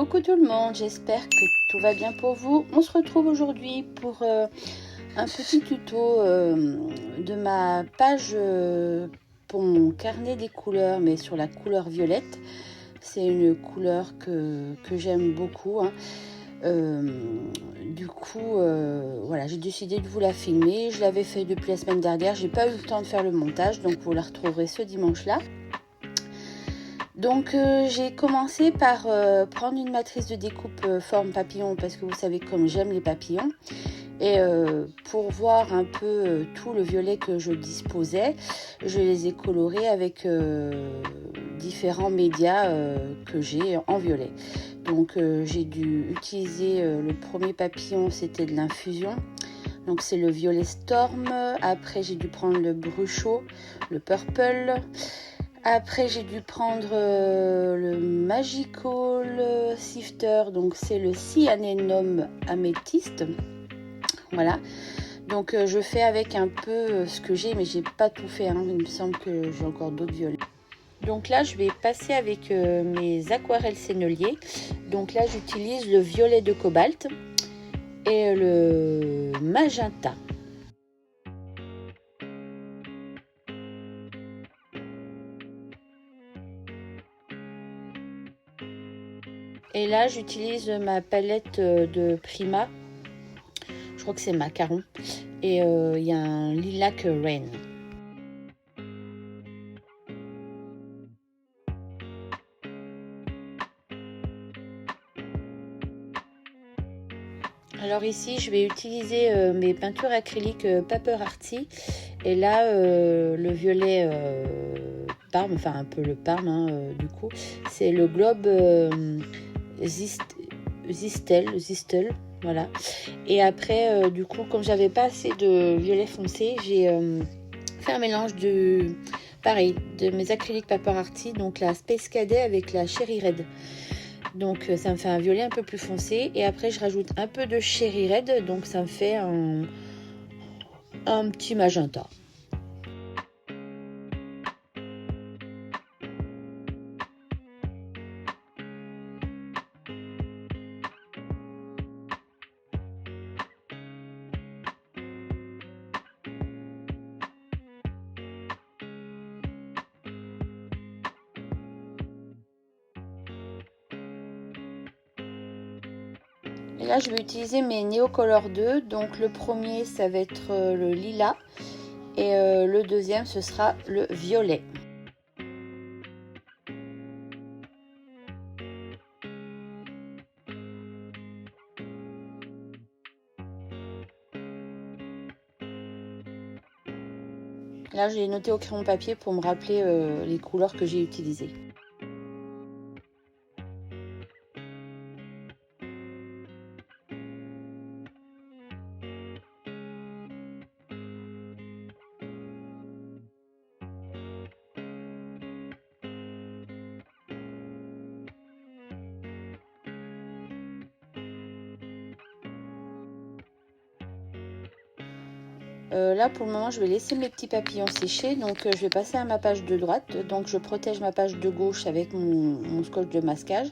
Coucou tout le monde, j'espère que tout va bien pour vous. On se retrouve aujourd'hui pour un petit tuto de ma page pour mon carnet des couleurs, mais sur la couleur violette. C'est une couleur que j'aime beaucoup. Du coup, voilà, j'ai décidé de vous la filmer. Je l'avais fait depuis la semaine dernière. J'ai pas eu le temps de faire le montage, donc vous la retrouverez ce dimanche-là. Donc j'ai commencé par prendre une matrice de découpe forme papillon parce que vous savez comme j'aime les papillons. Et pour voir un peu tout le violet que je disposais, je les ai colorés avec différents médias que j'ai en violet. Donc j'ai dû utiliser le premier papillon, c'était de l'infusion. Donc c'est le violet Storm. Après j'ai dû prendre le Bruchot, le Purple. Après j'ai dû prendre le Magical Sifter, donc c'est le Cyanenum Améthyste. Voilà, donc je fais avec un peu ce que j'ai, mais j'ai pas tout fait, hein. Il me semble que j'ai encore d'autres violets. Donc là je vais passer avec mes aquarelles senneliers. Donc là j'utilise le violet de cobalt et le magenta. Et là j'utilise ma palette de Prima, je crois que c'est Macaron, et il y a un lilac Rain. Alors ici je vais utiliser mes peintures acryliques Paper Arty, et là le violet Parme, enfin un peu le Parme du coup, c'est le Globe Zistel, voilà. Et après du coup comme j'avais pas assez de violet foncé, j'ai fait un mélange de mes acryliques Paper Arty, donc la Space Cadet avec la Cherry Red. Donc ça me fait un violet un peu plus foncé, et après je rajoute un peu de Cherry Red, donc ça me fait un petit magenta. Et là je vais utiliser mes Neocolor 2, donc le premier ça va être le lilas, et le deuxième ce sera le violet. Là j'ai noté au crayon papier pour me rappeler les couleurs que j'ai utilisées. Là pour le moment je vais laisser mes petits papillons sécher, donc je vais passer à ma page de droite. Donc je protège ma page de gauche avec mon scotch de masquage,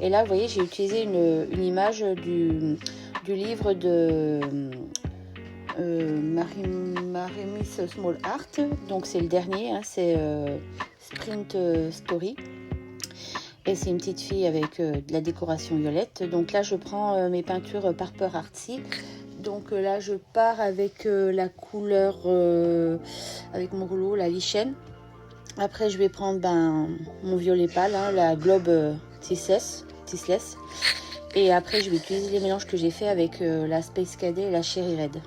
et là vous voyez j'ai utilisé une image du livre de Maremis Small Art, donc c'est le dernier, hein, c'est Sprint Story, et c'est une petite fille avec de la décoration violette. Donc là je prends mes peintures Paper Arty. Donc là je pars avec la couleur avec mon rouleau, la lichen. Après je vais prendre mon violet pâle, hein, la Globe Tisseless. Et après je vais utiliser les mélanges que j'ai fait avec la Space Cadet et la Cherry Red.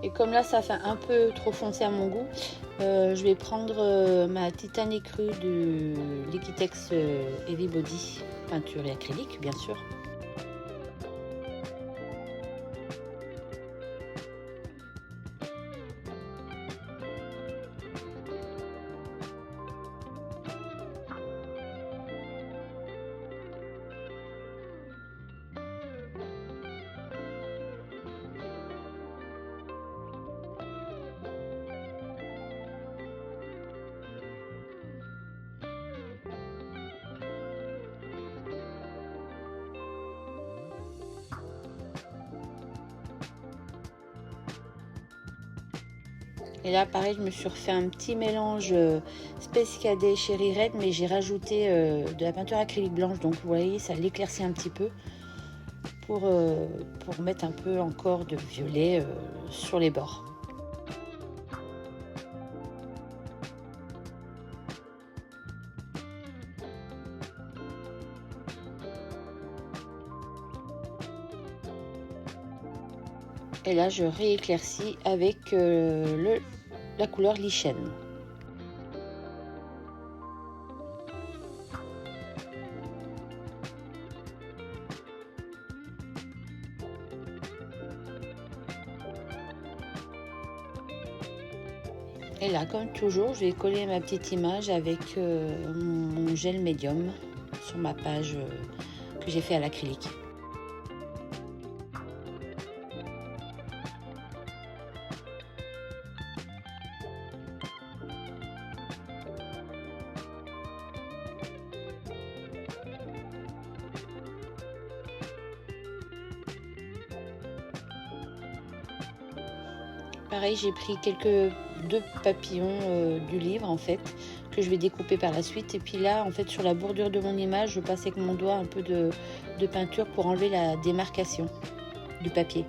Et comme là ça fait un peu trop foncé à mon goût, je vais prendre ma Titane écrue de Liquitex Heavy Body, peinture et acrylique bien sûr. Et là pareil, je me suis refait un petit mélange Space Cadet Cherry Red, mais j'ai rajouté de la peinture acrylique blanche, donc vous voyez ça l'éclaircit un petit peu pour mettre un peu encore de violet sur les bords. Et là je rééclaircis avec la couleur Lichen. Et là, comme toujours, je vais coller ma petite image avec mon gel médium sur ma page que j'ai fait à l'acrylique. Pareil, j'ai pris deux papillons du livre en fait, que je vais découper par la suite. Et puis là, en fait, sur la bordure de mon image, je passe avec mon doigt un peu de peinture pour enlever la démarcation du papier.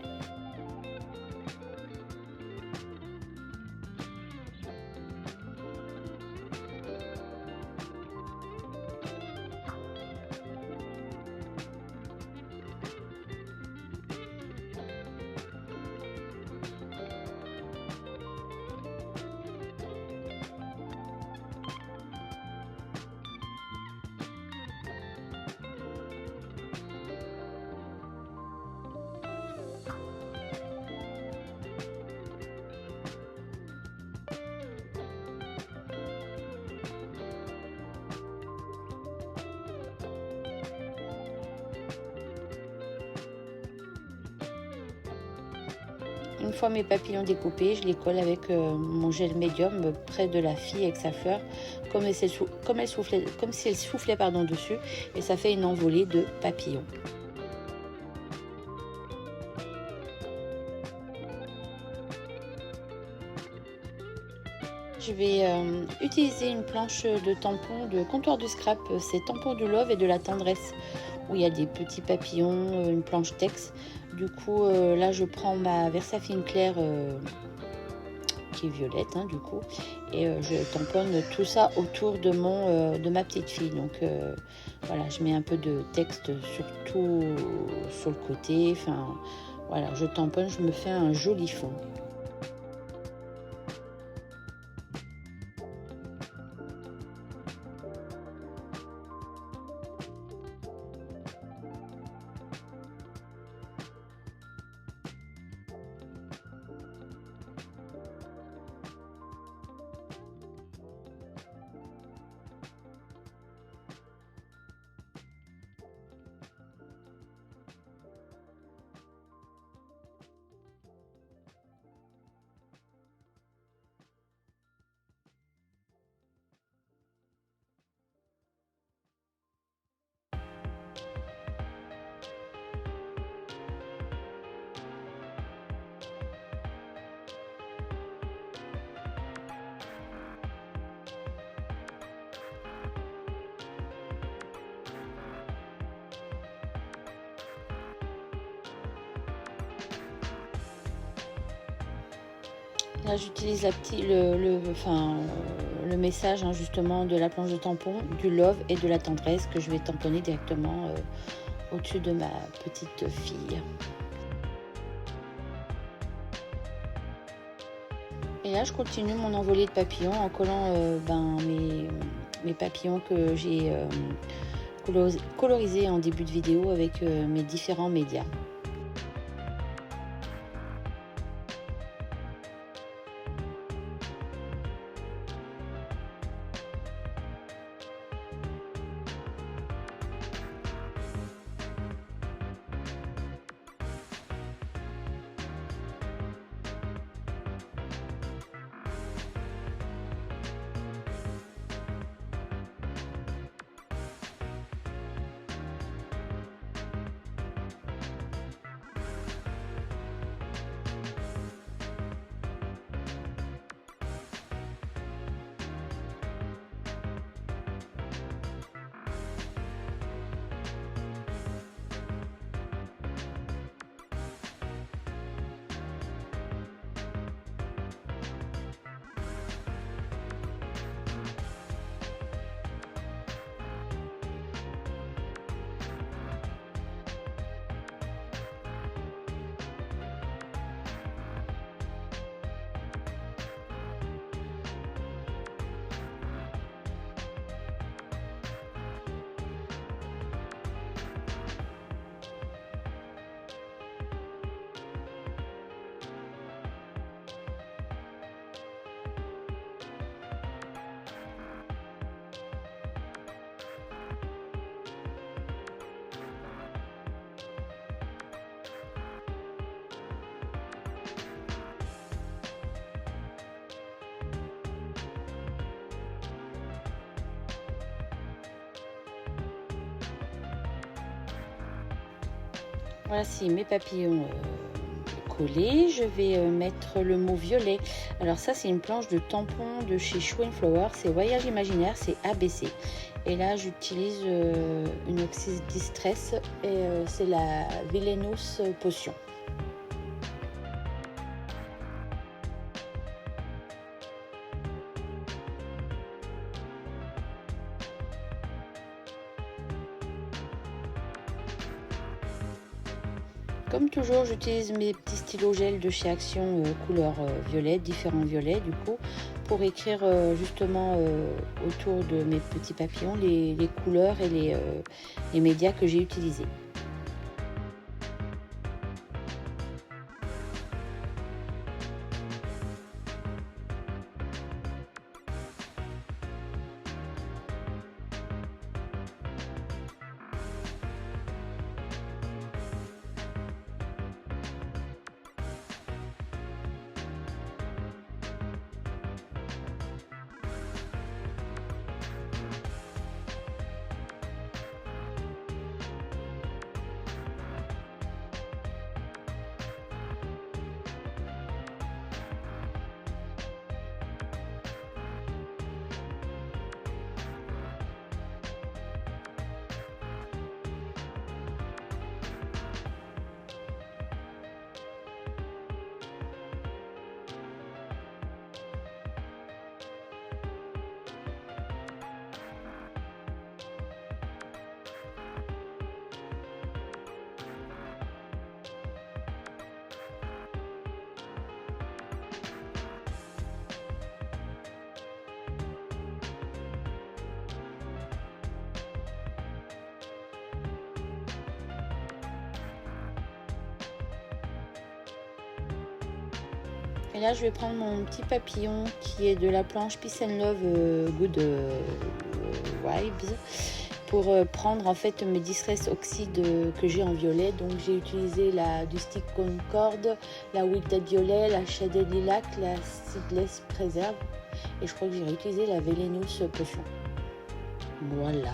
Une fois mes papillons découpés, je les colle avec mon gel médium près de la fille avec sa fleur, comme si elle soufflait dessus, et ça fait une envolée de papillons. Je vais utiliser une planche de tampons de comptoir du scrap, c'est Tampons du Love et de la Tendresse, où il y a des petits papillons, une planche texte. Du coup, là, je prends ma Versafine claire qui est violette, du coup, et je tamponne tout ça autour de ma petite fille. Donc, voilà, je mets un peu de texte surtout sur le côté. Enfin, voilà, je tamponne, je me fais un joli fond. Là, j'utilise le message justement de la planche de tampon, du Love et de la Tendresse que je vais tamponner directement au-dessus de ma petite fille. là, je continue mon envolée de papillons en collant mes papillons que j'ai colorisés en début de vidéo avec mes différents médias. Voici mes papillons collés. Je vais mettre le mot violet. Alors ça, c'est une planche de tampon de chez Show & Flower. C'est Voyage Imaginaire, c'est ABC. Et là, j'utilise une Oxys Distress et c'est la Villainous Potion. Comme toujours, j'utilise mes petits stylos gel de chez Action couleur violet, différents violets du coup, pour écrire justement autour de mes petits papillons les couleurs et les médias que j'ai utilisés. Et là, je vais prendre mon petit papillon qui est de la planche Peace and Love Good Vibes pour prendre en fait mes Distress Oxyde que j'ai en violet. Donc j'ai utilisé du Stick Concorde, la Wilted Violet, la Shaded Lilac, la Seedless Preserve et je crois que j'ai réutilisé la Villainous Potion. Voilà.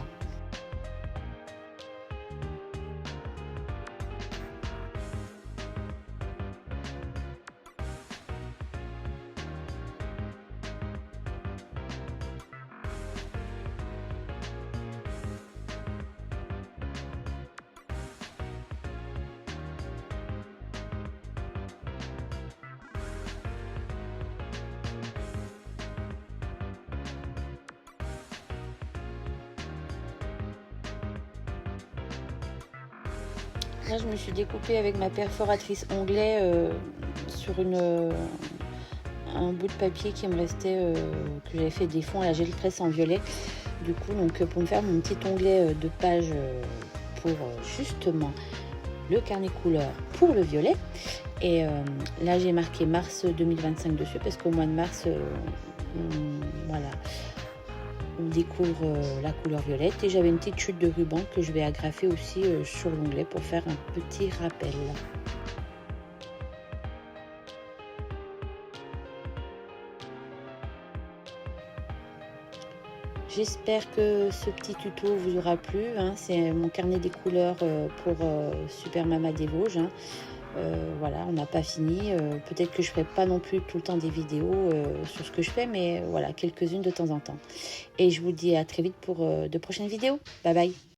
Là, je me suis découpée avec ma perforatrice onglet sur un bout de papier qui me restait, que j'avais fait des fonds à la gel presse en violet. Du coup, donc pour me faire mon petit onglet de page pour justement le carnet couleur pour le violet. Et là, j'ai marqué mars 2025 dessus parce qu'au mois de mars, voilà, on découvre la couleur violette. Et j'avais une petite chute de ruban que je vais agrafer aussi sur l'onglet pour faire un petit rappel. J'espère que ce petit tuto vous aura plu. Hein. C'est mon carnet des couleurs pour Super Mama des Vosges. Hein. Voilà, on n'a pas fini. Peut-être que je ne ferai pas non plus tout le temps des vidéos sur ce que je fais, mais voilà, quelques-unes de temps en temps. Et je vous dis à très vite pour de prochaines vidéos. Bye bye.